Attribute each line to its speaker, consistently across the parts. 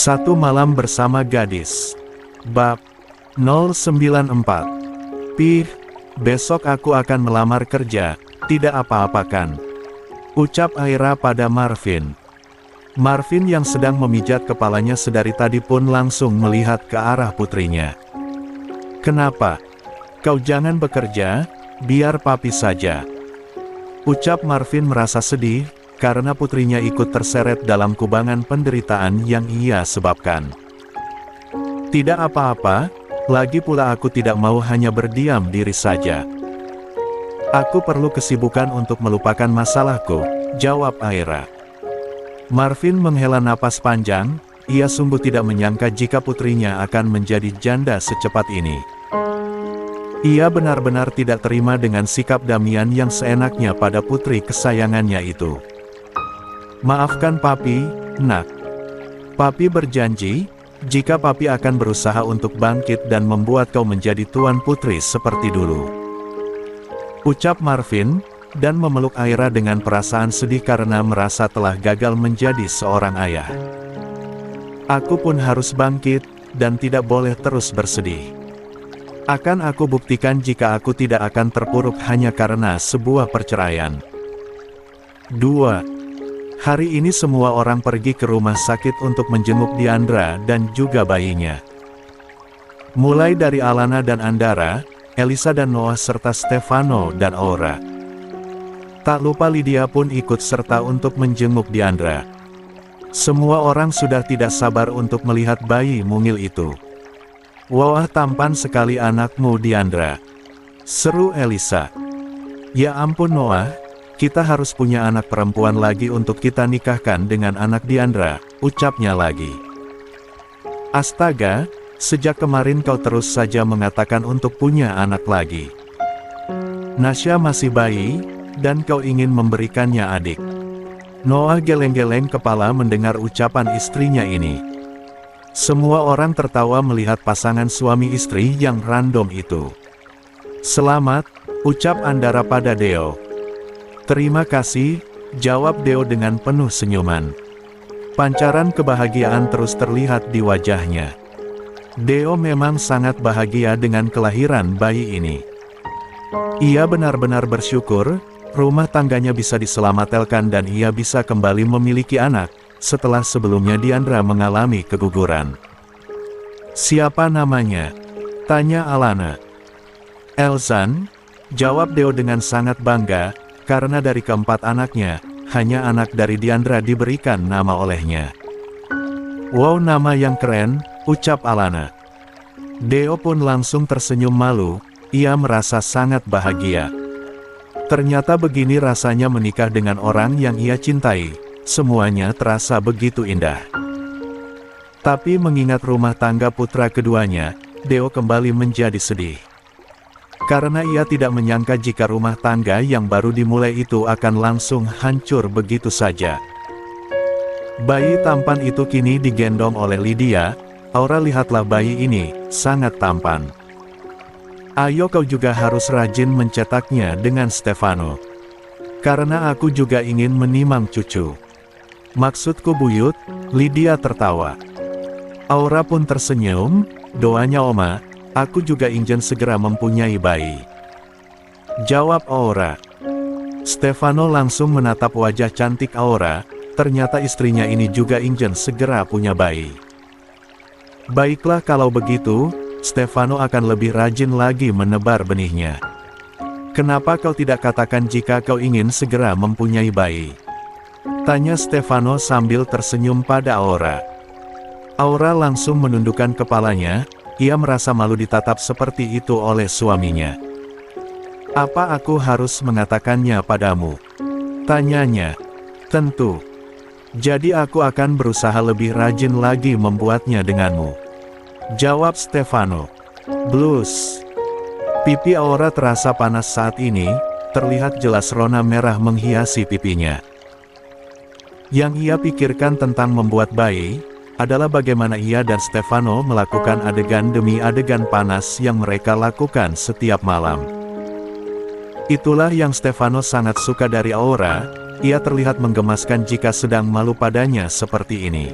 Speaker 1: Satu malam bersama gadis. Bab 094. Pih, besok aku akan melamar kerja, tidak apa-apakan, ucap Aira pada Marvin. Marvin yang sedang memijat kepalanya sedari tadi pun langsung melihat ke arah putrinya. Kenapa? Kau jangan bekerja, biar papi saja, ucap Marvin merasa sedih, karena putrinya ikut terseret dalam kubangan penderitaan yang ia sebabkan. Tidak apa-apa, lagi pula aku tidak mau hanya berdiam diri saja. Aku perlu kesibukan untuk melupakan masalahku, jawab Aira. Marvin menghela napas panjang, ia sungguh tidak menyangka jika putrinya akan menjadi janda secepat ini. Ia benar-benar tidak terima dengan sikap Damian yang seenaknya pada putri kesayangannya itu. Maafkan papi, nak. Papi berjanji, jika papi akan berusaha untuk bangkit dan membuat kau menjadi tuan putri seperti dulu, ucap Marvin, dan memeluk Aira dengan perasaan sedih karena merasa telah gagal menjadi seorang ayah. Aku pun harus bangkit, dan tidak boleh terus bersedih. Akan aku buktikan jika aku tidak akan terpuruk hanya karena sebuah perceraian. 2. Hari ini semua orang pergi ke rumah sakit untuk menjenguk Diandra dan juga bayinya. Mulai dari Alana dan Andara, Elisa dan Noah serta Stefano dan Aura. Tak lupa Lydia pun ikut serta untuk menjenguk Diandra. Semua orang sudah tidak sabar untuk melihat bayi mungil itu. Wah, tampan sekali anakmu Diandra, seru Elisa. Ya ampun Noah, kita harus punya anak perempuan lagi untuk kita nikahkan dengan anak Diandra, ucapnya lagi. Astaga, sejak kemarin kau terus saja mengatakan untuk punya anak lagi. Nasya masih bayi, dan kau ingin memberikannya adik. Noah geleng-geleng kepala mendengar ucapan istrinya ini. Semua orang tertawa melihat pasangan suami istri yang random itu. Selamat, ucap Andara pada Deo. Terima kasih, jawab Deo dengan penuh senyuman. Pancaran kebahagiaan terus terlihat di wajahnya. Deo memang sangat bahagia dengan kelahiran bayi ini. Ia benar-benar bersyukur, rumah tangganya bisa diselamatkan dan ia bisa kembali memiliki anak, setelah sebelumnya Diandra mengalami keguguran. Siapa namanya? Tanya Alana. Elzan, jawab Deo dengan sangat bangga, karena dari keempat anaknya, hanya anak dari Diandra diberikan nama olehnya. Wow, nama yang keren, ucap Alana. Deo pun langsung tersenyum malu, ia merasa sangat bahagia. Ternyata begini rasanya menikah dengan orang yang ia cintai, semuanya terasa begitu indah. Tapi mengingat rumah tangga putra keduanya, Deo kembali menjadi sedih. Karena ia tidak menyangka jika rumah tangga yang baru dimulai itu akan langsung hancur begitu saja. Bayi tampan itu kini digendong oleh Lydia. Aura, lihatlah bayi ini, sangat tampan. Ayo kau juga harus rajin mencetaknya dengan Stefano. Karena aku juga ingin menimang cucu. Maksudku buyut, Lydia tertawa. Aura pun tersenyum, doanya Oma, aku juga ingin segera mempunyai bayi, jawab Aura. Stefano langsung menatap wajah cantik Aura, ternyata istrinya ini juga ingin segera punya bayi. Baiklah kalau begitu, Stefano akan lebih rajin lagi menebar benihnya. Kenapa kau tidak katakan jika kau ingin segera mempunyai bayi? Tanya Stefano sambil tersenyum pada Aura. Aura langsung menundukkan kepalanya. Ia merasa malu ditatap seperti itu oleh suaminya. Apa aku harus mengatakannya padamu? Tanyanya. Tentu. Jadi aku akan berusaha lebih rajin lagi membuatnya denganmu, jawab Stefano. Blus. Pipi Aura terasa panas saat ini, terlihat jelas rona merah menghiasi pipinya. Yang ia pikirkan tentang membuat bayi adalah bagaimana ia dan Stefano melakukan adegan demi adegan panas yang mereka lakukan setiap malam. Itulah yang Stefano sangat suka dari Aura, ia terlihat menggemaskan jika sedang malu padanya seperti ini.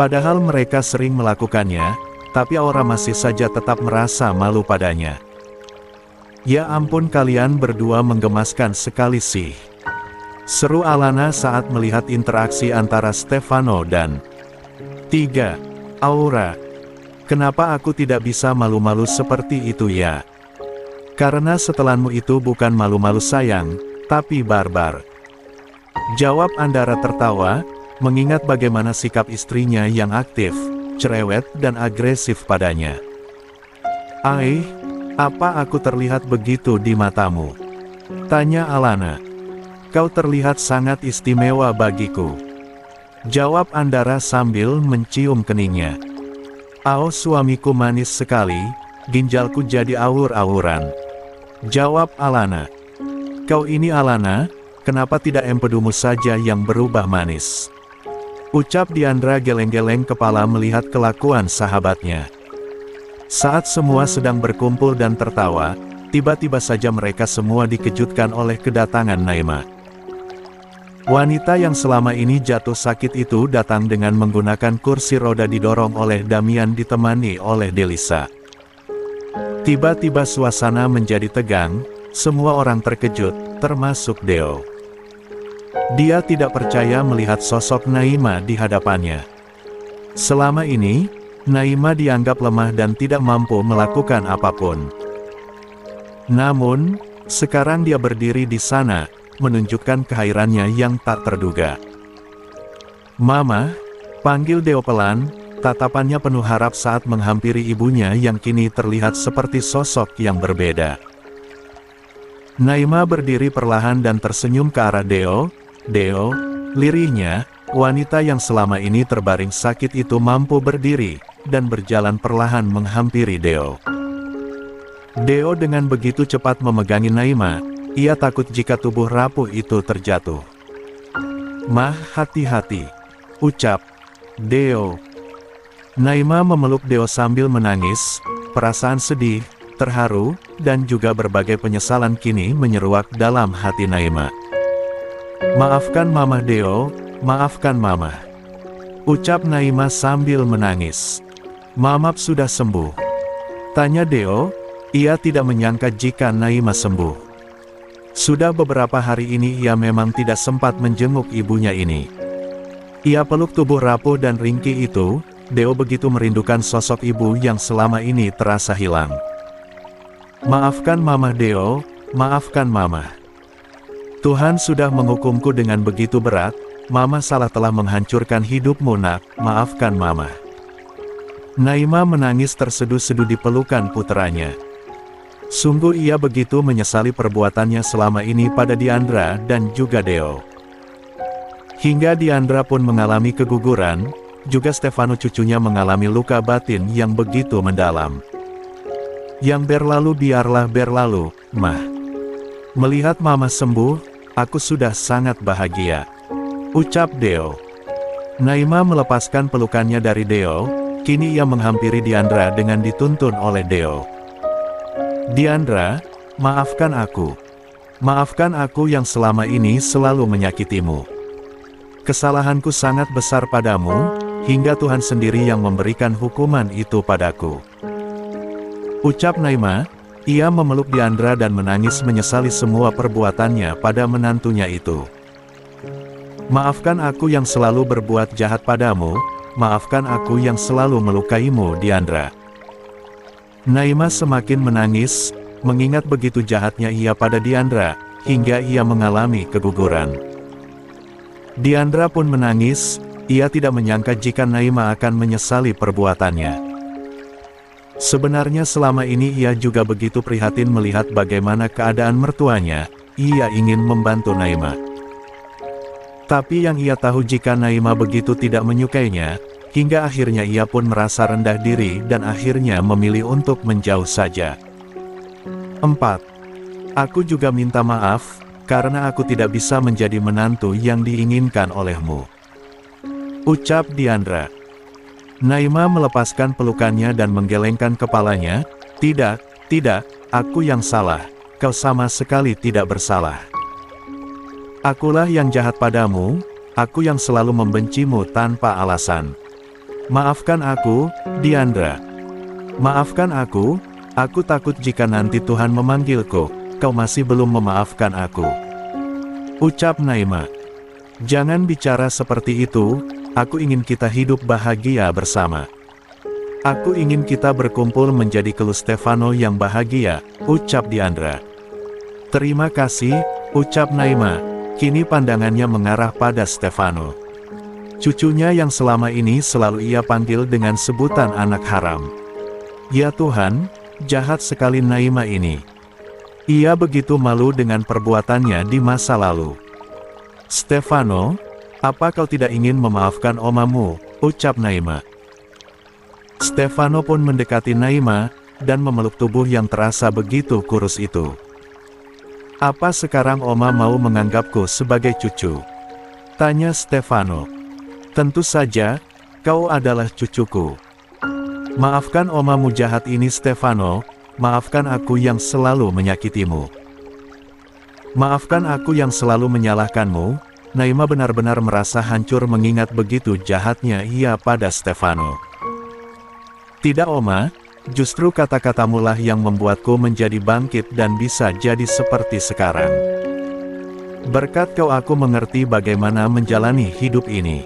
Speaker 1: Padahal mereka sering melakukannya, tapi Aura masih saja tetap merasa malu padanya. Ya ampun, kalian berdua menggemaskan sekali sih. Seru Alana saat melihat interaksi antara Stefano dan 3. Aura. Kenapa aku tidak bisa malu-malu seperti itu ya? Karena setelanmu itu bukan malu-malu sayang, tapi barbar. Jawab Andara tertawa, mengingat bagaimana sikap istrinya yang aktif, cerewet dan agresif padanya. Apa aku terlihat begitu di matamu? Tanya Alana. Kau terlihat sangat istimewa bagiku. Jawab Andara sambil mencium keningnya. Suamiku manis sekali, ginjalku jadi awur-awuran. Jawab Alana. Kau ini Alana, kenapa tidak empedumu saja yang berubah manis? Ucap Diandra geleng-geleng kepala melihat kelakuan sahabatnya. Saat semua sedang berkumpul dan tertawa, tiba-tiba saja mereka semua dikejutkan oleh kedatangan Naima. Wanita yang selama ini jatuh sakit itu datang dengan menggunakan kursi roda didorong oleh Damian ditemani oleh Delisa. Tiba-tiba suasana menjadi tegang, semua orang terkejut, termasuk Deo. Dia tidak percaya melihat sosok Naima di hadapannya. Selama ini, Naima dianggap lemah dan tidak mampu melakukan apapun. Namun, sekarang dia berdiri di sana, menunjukkan kehairannya yang tak terduga. Mama, panggil Deo pelan, tatapannya penuh harap saat menghampiri ibunya yang kini terlihat seperti sosok yang berbeda. Naima berdiri perlahan dan tersenyum ke arah Deo. Deo, lirihnya, wanita yang selama ini terbaring sakit itu mampu berdiri, dan berjalan perlahan menghampiri Deo. Deo dengan begitu cepat memegangi Naima, ia takut jika tubuh rapuh itu terjatuh. Mah, hati-hati, ucap Deo. Naima memeluk Deo sambil menangis, perasaan sedih, terharu, dan juga berbagai penyesalan kini menyeruak dalam hati Naima. Maafkan Mama Deo, maafkan Mama. Ucap Naima sambil menangis. Mamap sudah sembuh? Tanya Deo, ia tidak menyangka jika Naima sembuh. Sudah beberapa hari ini ia memang tidak sempat menjenguk ibunya ini. Ia peluk tubuh rapuh dan ringkih itu, Deo begitu merindukan sosok ibu yang selama ini terasa hilang. Maafkan Mama Deo, maafkan Mama. Tuhan sudah menghukumku dengan begitu berat, Mama salah telah menghancurkan hidupmu nak, maafkan Mama. Naima menangis terseduh-seduh di pelukan puteranya. Sungguh ia begitu menyesali perbuatannya selama ini pada Diandra dan juga Deo. Hingga Diandra pun mengalami keguguran, juga Stefano cucunya mengalami luka batin yang begitu mendalam. Yang berlalu biarlah berlalu, Mah. Melihat Mama sembuh, aku sudah sangat bahagia. Ucap Deo. Naima melepaskan pelukannya dari Deo, kini ia menghampiri Diandra dengan dituntun oleh Deo. Diandra, maafkan aku. Maafkan aku yang selama ini selalu menyakitimu. Kesalahanku sangat besar padamu, hingga Tuhan sendiri yang memberikan hukuman itu padaku. Ucap Naima, ia memeluk Diandra dan menangis menyesali semua perbuatannya pada menantunya itu. Maafkan aku yang selalu berbuat jahat padamu, maafkan aku yang selalu melukaimu Diandra. Naima semakin menangis, mengingat begitu jahatnya ia pada Diandra, hingga ia mengalami keguguran. Diandra pun menangis, ia tidak menyangka jika Naima akan menyesali perbuatannya. Sebenarnya selama ini ia juga begitu prihatin melihat bagaimana keadaan mertuanya, ia ingin membantu Naima. Tapi yang ia tahu jika Naima begitu tidak menyukainya, hingga akhirnya ia pun merasa rendah diri dan akhirnya memilih untuk menjauh saja. 4. Aku juga minta maaf, karena aku tidak bisa menjadi menantu yang diinginkan olehmu. Ucap Diandra. Naima melepaskan pelukannya dan menggelengkan kepalanya, tidak, aku yang salah, kau sama sekali tidak bersalah. Akulah yang jahat padamu, aku yang selalu membencimu tanpa alasan. Maafkan aku, Diandra. Maafkan aku takut jika nanti Tuhan memanggilku, kau masih belum memaafkan aku. Ucap Naima. Jangan bicara seperti itu, aku ingin kita hidup bahagia bersama. Aku ingin kita berkumpul menjadi kelu Stefano yang bahagia, ucap Diandra. Terima kasih, ucap Naima. Kini pandangannya mengarah pada Stefano. Cucunya yang selama ini selalu ia panggil dengan sebutan anak haram. Ya Tuhan, jahat sekali Naima ini. Ia begitu malu dengan perbuatannya di masa lalu. Stefano, apa kau tidak ingin memaafkan omamu, ucap Naima. Stefano pun mendekati Naima, dan memeluk tubuh yang terasa begitu kurus itu. Apa sekarang Oma mau menganggapku sebagai cucu? Tanya Stefano. Tentu saja, kau adalah cucuku. Maafkan omamu jahat ini Stefano, maafkan aku yang selalu menyakitimu. Maafkan aku yang selalu menyalahkanmu. Naima benar-benar merasa hancur mengingat begitu jahatnya ia pada Stefano. Tidak Oma, justru kata-katamu lah yang membuatku menjadi bangkit dan bisa jadi seperti sekarang. Berkat kau aku mengerti bagaimana menjalani hidup ini.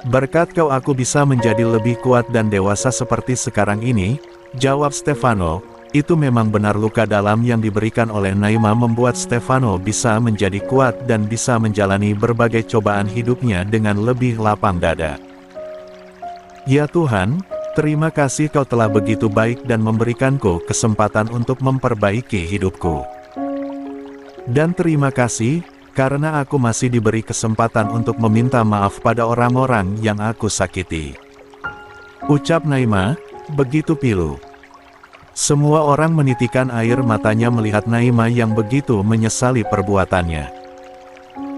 Speaker 1: Berkat kau aku bisa menjadi lebih kuat dan dewasa seperti sekarang ini, jawab Stefano. Itu memang benar luka dalam yang diberikan oleh Naima membuat Stefano bisa menjadi kuat dan bisa menjalani berbagai cobaan hidupnya dengan lebih lapang dada. Ya Tuhan, terima kasih kau telah begitu baik dan memberikanku kesempatan untuk memperbaiki hidupku. Dan terima kasih, karena aku masih diberi kesempatan untuk meminta maaf pada orang-orang yang aku sakiti. Ucap Naima, begitu pilu. Semua orang menitikan air matanya melihat Naima yang begitu menyesali perbuatannya.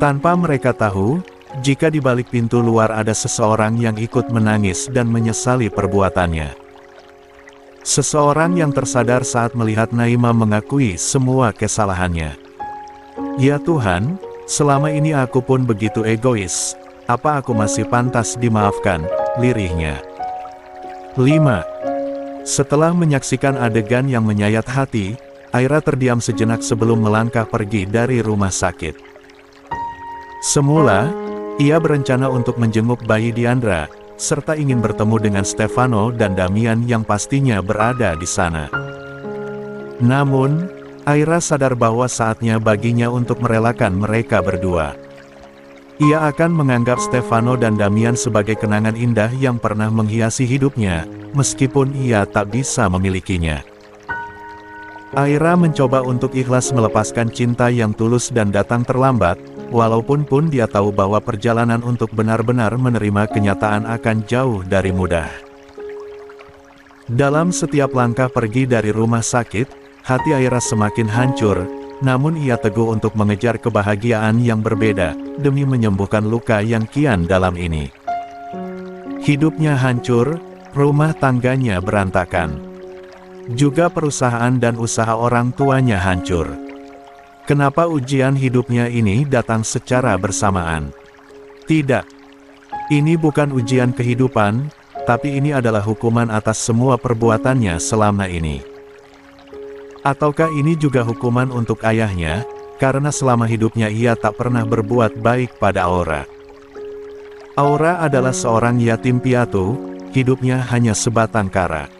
Speaker 1: Tanpa mereka tahu, jika di balik pintu luar ada seseorang yang ikut menangis dan menyesali perbuatannya. Seseorang yang tersadar saat melihat Naima mengakui semua kesalahannya. Ya Tuhan, selama ini aku pun begitu egois, apa aku masih pantas dimaafkan, lirihnya. 5. Setelah menyaksikan adegan yang menyayat hati, Aira terdiam sejenak sebelum melangkah pergi dari rumah sakit. Semula, ia berencana untuk menjenguk bayi Diandra, serta ingin bertemu dengan Stefano dan Damian yang pastinya berada di sana. Namun, Aira sadar bahwa saatnya baginya untuk merelakan mereka berdua. Ia akan menganggap Stefano dan Damian sebagai kenangan indah yang pernah menghiasi hidupnya, meskipun ia tak bisa memilikinya. Aira mencoba untuk ikhlas melepaskan cinta yang tulus dan datang terlambat, walaupun pun dia tahu bahwa perjalanan untuk benar-benar menerima kenyataan akan jauh dari mudah. Dalam setiap langkah pergi dari rumah sakit, hati Aira semakin hancur, namun ia teguh untuk mengejar kebahagiaan yang berbeda, demi menyembuhkan luka yang kian dalam ini. Hidupnya hancur, rumah tangganya berantakan. Juga perusahaan dan usaha orang tuanya hancur. Kenapa ujian hidupnya ini datang secara bersamaan? Tidak. Ini bukan ujian kehidupan, tapi ini adalah hukuman atas semua perbuatannya selama ini. Ataukah ini juga hukuman untuk ayahnya, karena selama hidupnya ia tak pernah berbuat baik pada Aura. Aura adalah seorang yatim piatu, hidupnya hanya sebatang kara.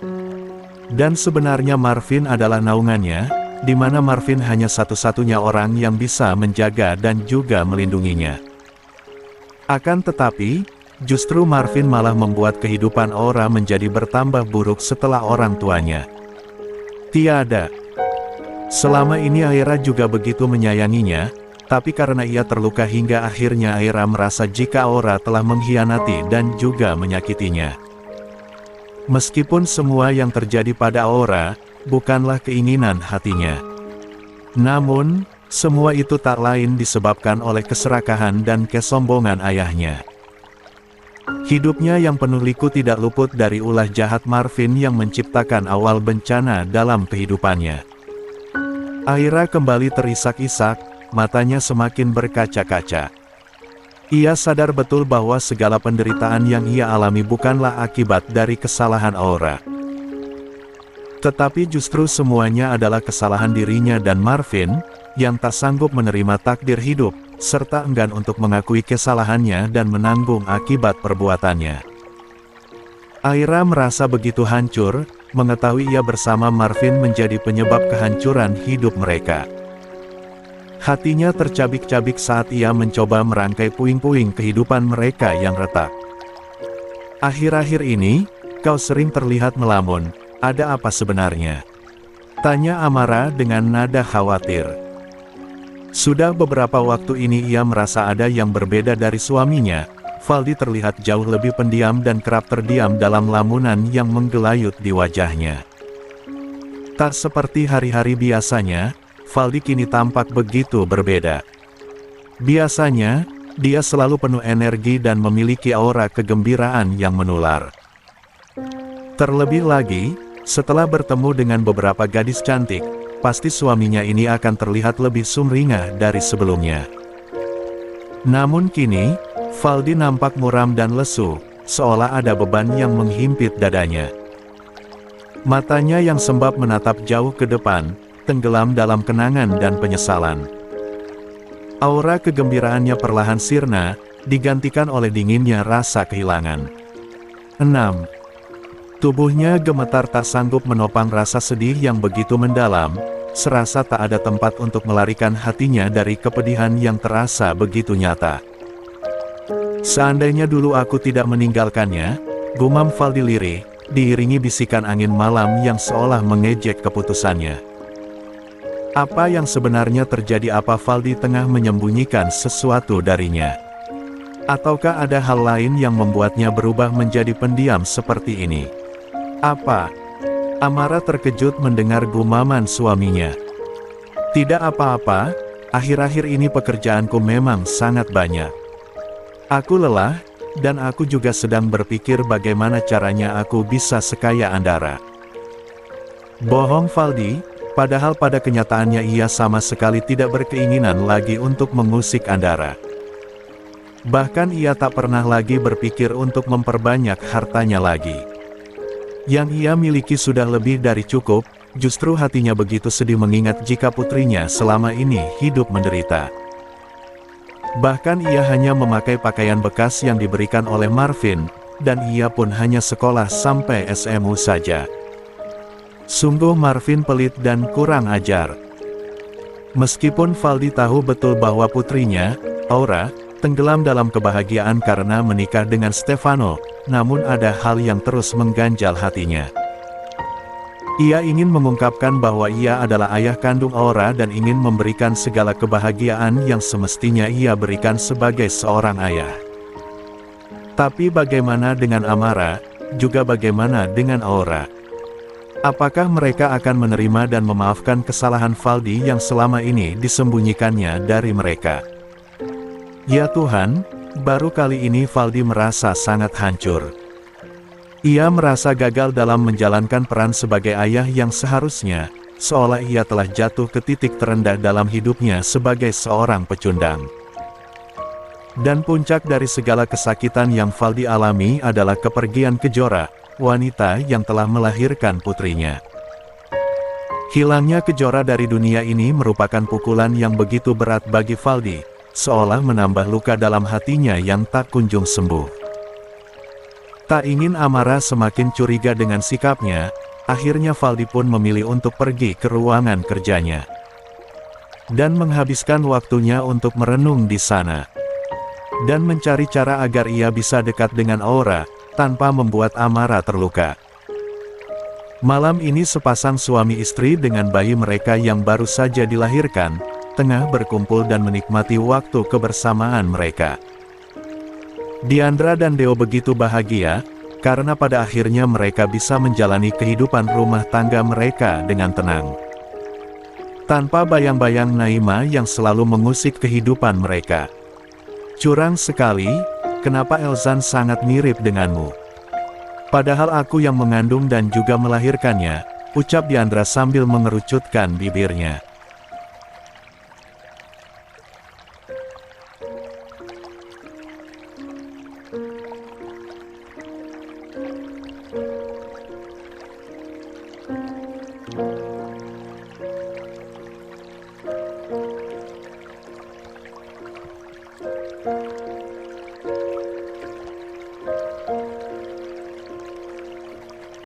Speaker 1: Dan sebenarnya Marvin adalah naungannya, di mana Marvin hanya satu-satunya orang yang bisa menjaga dan juga melindunginya. Akan tetapi, justru Marvin malah membuat kehidupan Aura menjadi bertambah buruk setelah orang tuanya tiada. Selama ini Aira juga begitu menyayanginya, tapi karena ia terluka hingga akhirnya Aira merasa jika Aura telah mengkhianati dan juga menyakitinya. Meskipun semua yang terjadi pada Aura, bukanlah keinginan hatinya. Namun, semua itu tak lain disebabkan oleh keserakahan dan kesombongan ayahnya. Hidupnya yang penuh liku tidak luput dari ulah jahat Marvin yang menciptakan awal bencana dalam kehidupannya. Aira kembali terisak-isak, matanya semakin berkaca-kaca. Ia sadar betul bahwa segala penderitaan yang ia alami bukanlah akibat dari kesalahan Aura. Tetapi justru semuanya adalah kesalahan dirinya dan Marvin, yang tak sanggup menerima takdir hidup, serta enggan untuk mengakui kesalahannya dan menanggung akibat perbuatannya. Aira merasa begitu hancur, mengetahui ia bersama Marvin menjadi penyebab kehancuran hidup mereka. Hatinya tercabik-cabik saat ia mencoba merangkai puing-puing kehidupan mereka yang retak. Akhir-akhir ini, kau sering terlihat melamun, ada apa sebenarnya? Tanya Amara dengan nada khawatir. Sudah beberapa waktu ini ia merasa ada yang berbeda dari suaminya. Valdi terlihat jauh lebih pendiam dan kerap terdiam dalam lamunan yang menggelayut di wajahnya. Tak seperti hari-hari biasanya, Valdi kini tampak begitu berbeda. Biasanya, dia selalu penuh energi dan memiliki aura kegembiraan yang menular. Terlebih lagi, setelah bertemu dengan beberapa gadis cantik, pasti suaminya ini akan terlihat lebih sumringah dari sebelumnya. Namun kini, Valdi nampak muram dan lesu, seolah ada beban yang menghimpit dadanya. Matanya yang sembab menatap jauh ke depan, tenggelam dalam kenangan dan penyesalan. Aura kegembiraannya perlahan sirna, digantikan oleh dinginnya rasa kehilangan. 6. Tubuhnya gemetar tak sanggup menopang rasa sedih yang begitu mendalam, serasa tak ada tempat untuk melarikan hatinya dari kepedihan yang terasa begitu nyata. Seandainya dulu aku tidak meninggalkannya, gumam Valdi lirih, diiringi bisikan angin malam yang seolah mengejek keputusannya. Apa yang sebenarnya terjadi? Apa Valdi tengah menyembunyikan sesuatu darinya? Ataukah ada hal lain yang membuatnya berubah menjadi pendiam seperti ini? Apa? Amara terkejut mendengar gumaman suaminya. Tidak apa-apa, akhir-akhir ini pekerjaanku memang sangat banyak. Aku lelah, dan aku juga sedang berpikir bagaimana caranya aku bisa sekaya Andara. Bohong Valdi. Padahal pada kenyataannya ia sama sekali tidak berkeinginan lagi untuk mengusik Andara. Bahkan ia tak pernah lagi berpikir untuk memperbanyak hartanya lagi. Yang ia miliki sudah lebih dari cukup, justru hatinya begitu sedih mengingat jika putrinya selama ini hidup menderita. Bahkan ia hanya memakai pakaian bekas yang diberikan oleh Marvin, dan ia pun hanya sekolah sampai SMU saja. Sungguh Marvin pelit dan kurang ajar. Meskipun Valdi tahu betul bahwa putrinya, Aura, tenggelam dalam kebahagiaan karena menikah dengan Stefano, namun ada hal yang terus mengganjal hatinya. Ia ingin mengungkapkan bahwa ia adalah ayah kandung Aura dan ingin memberikan segala kebahagiaan yang semestinya ia berikan sebagai seorang ayah. Tapi bagaimana dengan Amara, juga bagaimana dengan Aura? Apakah mereka akan menerima dan memaafkan kesalahan Valdi yang selama ini disembunyikannya dari mereka? Ya Tuhan, baru kali ini Valdi merasa sangat hancur. Ia merasa gagal dalam menjalankan peran sebagai ayah yang seharusnya, seolah ia telah jatuh ke titik terendah dalam hidupnya sebagai seorang pecundang. Dan puncak dari segala kesakitan yang Valdi alami adalah kepergian Kejora, wanita yang telah melahirkan putrinya. Hilangnya Kejora dari dunia ini merupakan pukulan yang begitu berat bagi Valdi, seolah menambah luka dalam hatinya yang tak kunjung sembuh. Tak ingin Amara semakin curiga dengan sikapnya, akhirnya Valdi pun memilih untuk pergi ke ruangan kerjanya. Dan menghabiskan waktunya untuk merenung di sana. Dan mencari cara agar ia bisa dekat dengan Aura, tanpa membuat Amara terluka. Malam ini sepasang suami istri dengan bayi mereka yang baru saja dilahirkan, tengah berkumpul dan menikmati waktu kebersamaan mereka. Diandra dan Deo begitu bahagia, karena pada akhirnya mereka bisa menjalani kehidupan rumah tangga mereka dengan tenang. Tanpa bayang-bayang Naima yang selalu mengusik kehidupan mereka. Curang sekali, kenapa Elzan sangat mirip denganmu? Padahal aku yang mengandung dan juga melahirkannya, ucap Diandra sambil mengerucutkan bibirnya.